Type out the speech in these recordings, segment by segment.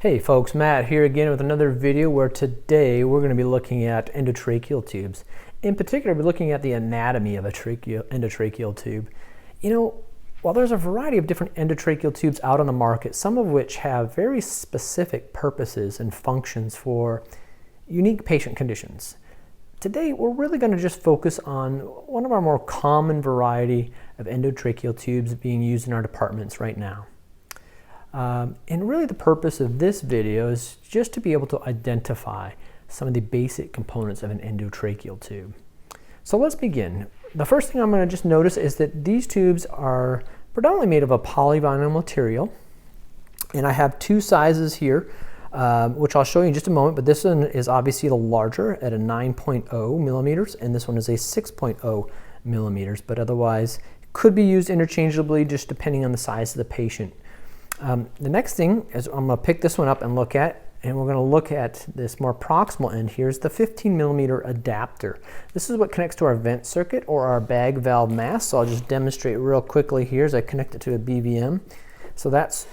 Hey folks, Matt here again with another video where today we're going to be looking at endotracheal tubes. In particular, we're looking at the anatomy of a endotracheal tube. You know, while there's a variety of different endotracheal tubes out on the market, some of which have very specific purposes and functions for unique patient conditions, today we're really going to just focus on one of our more common variety of endotracheal tubes being used in our departments right now. And really the purpose of this video is just to be able to identify some of the basic components of an endotracheal tube. So let's begin. The first thing I'm going to just notice is that these tubes are predominantly made of a polyvinyl material. And I have two sizes here, which I'll show you in just a moment, but this one is obviously the larger at a 9.0 millimeters, and this one is a 6.0 millimeters, but otherwise could be used interchangeably just depending on the size of the patient. The next thing is I'm going to pick this one up and look at, and we're going to look at this more proximal end. Here's the 15 millimeter adapter. This is what connects to our vent circuit or our bag valve mask. So I'll just demonstrate real quickly here as I connect it to a BVM. So that's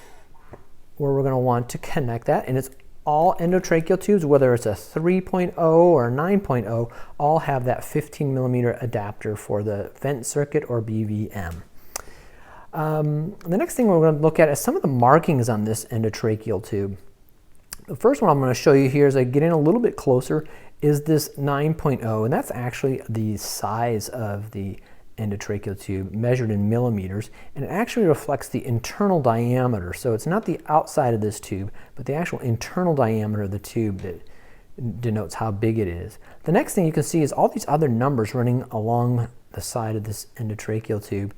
where we're going to want to connect that, and it's all endotracheal tubes, whether it's a 3.0 or a 9.0, all have that 15 millimeter adapter for the vent circuit or BVM. The next thing we're going to look at is some of the markings on this endotracheal tube. The first one I'm going to show you here as I get in a little bit closer is this 9.0, and that's actually the size of the endotracheal tube measured in millimeters, and it actually reflects the internal diameter. So it's not the outside of this tube, but the actual internal diameter of the tube that denotes how big it is. The next thing you can see is all these other numbers running along the side of this endotracheal tube.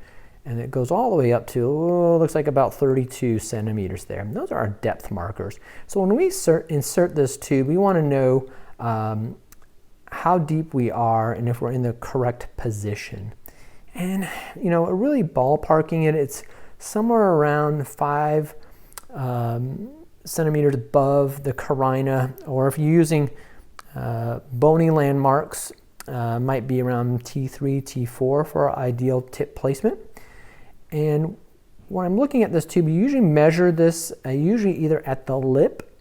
And it goes all the way up to, looks like about 32 centimeters there. And those are our depth markers. So when we insert this tube, we want to know how deep we are and if we're in the correct position. And, you know, really ballparking it, it's somewhere around 5 centimeters above the carina, or if you're using bony landmarks, might be around T3, T4 for our ideal tip placement. And when I'm looking at this tube, you usually measure this usually either at the lip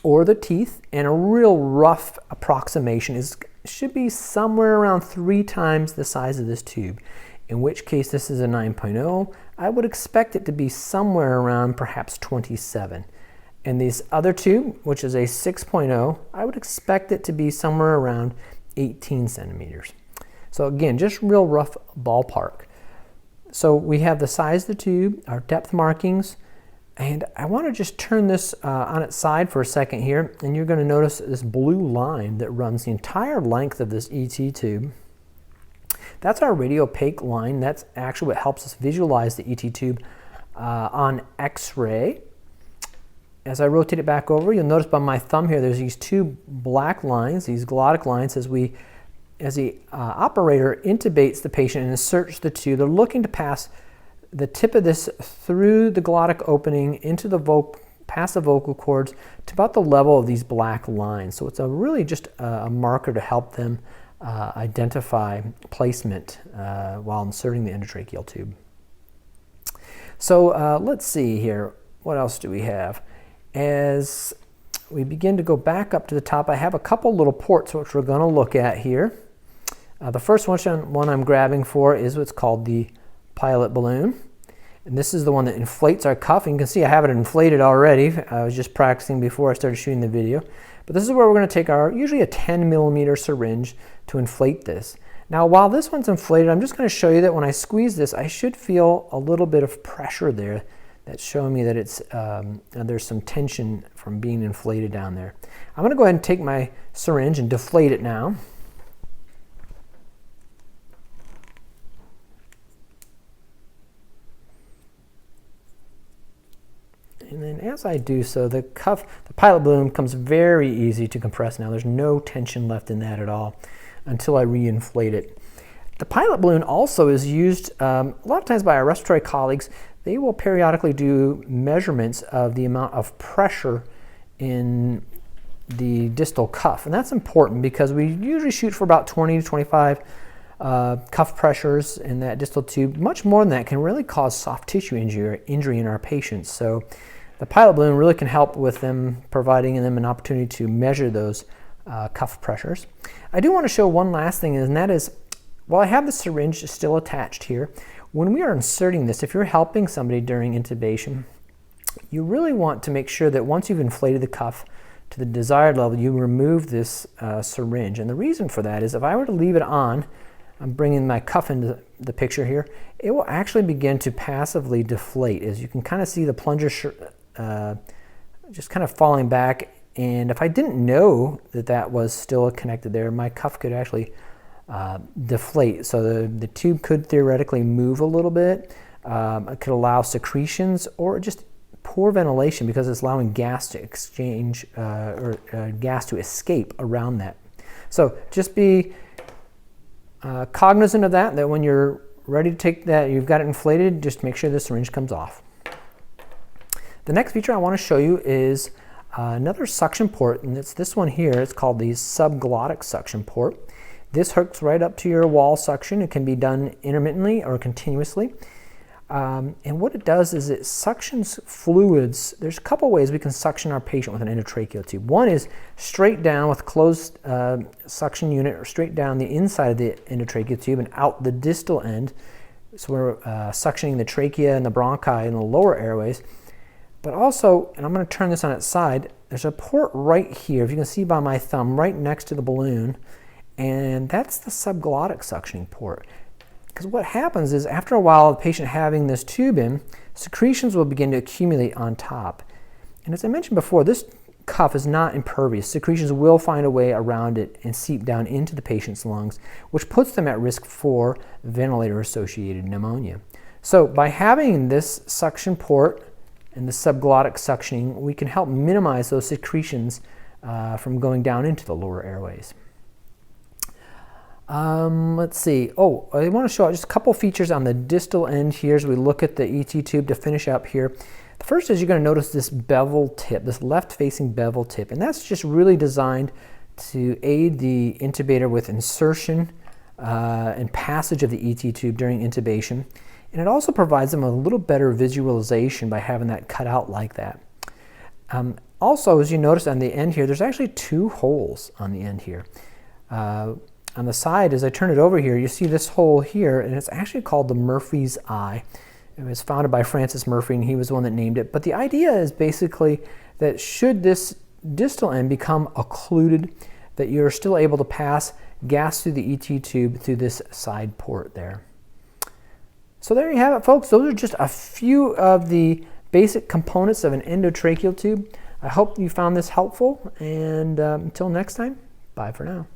or the teeth, and a real rough approximation should be somewhere around 3 times the size of this tube, in which case this is a 9.0. I would expect it to be somewhere around perhaps 27. And this other tube, which is a 6.0, I would expect it to be somewhere around 18 centimeters. So again, just real rough ballpark. So we have the size of the tube, our depth markings, and I want to just turn this on its side for a second here, and you're going to notice this blue line that runs the entire length of this ET tube. That's our radiopaque line. That's actually what helps us visualize the ET tube on X-ray. As I rotate it back over, you'll notice by my thumb here, there's these two black lines, these glottic lines, as the operator intubates the patient and inserts the tube. They're looking to pass the tip of this through the glottic opening into the past the vocal cords to about the level of these black lines. So it's really just a marker to help them identify placement while inserting the endotracheal tube. So let's see here. What else do we have? As we begin to go back up to the top, I have a couple little ports which we're going to look at here. The first one I'm grabbing for is what's called the pilot balloon. And this is the one that inflates our cuff. And you can see I have it inflated already. I was just practicing before I started shooting the video. But this is where we're going to take our, usually a 10 millimeter syringe to inflate this. Now while this one's inflated, I'm just going to show you that when I squeeze this, I should feel a little bit of pressure there. That's showing me that it's there's some tension from being inflated down there. I'm going to go ahead and take my syringe and deflate it now. And then as I do so, the pilot balloon becomes very easy to compress now. There's no tension left in that at all until I re-inflate it. The pilot balloon also is used a lot of times by our respiratory colleagues. They will periodically do measurements of the amount of pressure in the distal cuff. And that's important because we usually shoot for about 20 to 25 cuff pressures in that distal tube. Much more than that can really cause soft tissue injury in our patients. So the pilot balloon really can help with them, providing them an opportunity to measure those cuff pressures. I do want to show one last thing, and that is, while I have the syringe still attached here, when we are inserting this, if you're helping somebody during intubation, you really want to make sure that once you've inflated the cuff to the desired level, you remove this syringe. And the reason for that is if I were to leave it on, I'm bringing my cuff into the picture here, it will actually begin to passively deflate. As you can kind of see the plunger just kind of falling back. And if I didn't know that that was still connected there, my cuff could actually deflate. So the tube could theoretically move a little bit. It could allow secretions or just poor ventilation because it's allowing gas to exchange or gas to escape around that. So just be cognizant of that when you're ready to take that, you've got it inflated, just make sure the syringe comes off. The next feature I want to show you is another suction port, and it's this one here. It's called the subglottic suction port. This hooks right up to your wall suction. It can be done intermittently or continuously. And what it does is it suctions fluids. There's a couple ways we can suction our patient with an endotracheal tube. One is straight down with closed suction unit, or straight down the inside of the endotracheal tube and out the distal end. So we're suctioning the trachea and the bronchi and the lower airways. But also, and I'm going to turn this on its side, there's a port right here, if you can see by my thumb, right next to the balloon, and that's the subglottic suctioning port. Because what happens is, after a while, the patient having this tube in, secretions will begin to accumulate on top. And as I mentioned before, this cuff is not impervious. Secretions will find a way around it and seep down into the patient's lungs, which puts them at risk for ventilator-associated pneumonia. So by having this suction port and the subglottic suctioning, we can help minimize those secretions from going down into the lower airways. Let's see. Oh, I want to show just a couple features on the distal end here as we look at the ET tube to finish up here. The first is you're going to notice this bevel tip, this left-facing bevel tip, and that's just really designed to aid the intubator with insertion and passage of the ET tube during intubation. And it also provides them a little better visualization by having that cut out like that. Also, as you notice on the end here, there's actually two holes on the end here. On the side, as I turn it over here, you see this hole here, and it's actually called the Murphy's Eye. It was founded by Francis Murphy, and he was the one that named it. But the idea is basically that should this distal end become occluded, that you're still able to pass gas through the ET tube through this side port there. So there you have it, folks. Those are just a few of the basic components of an endotracheal tube. I hope you found this helpful, and until next time, bye for now.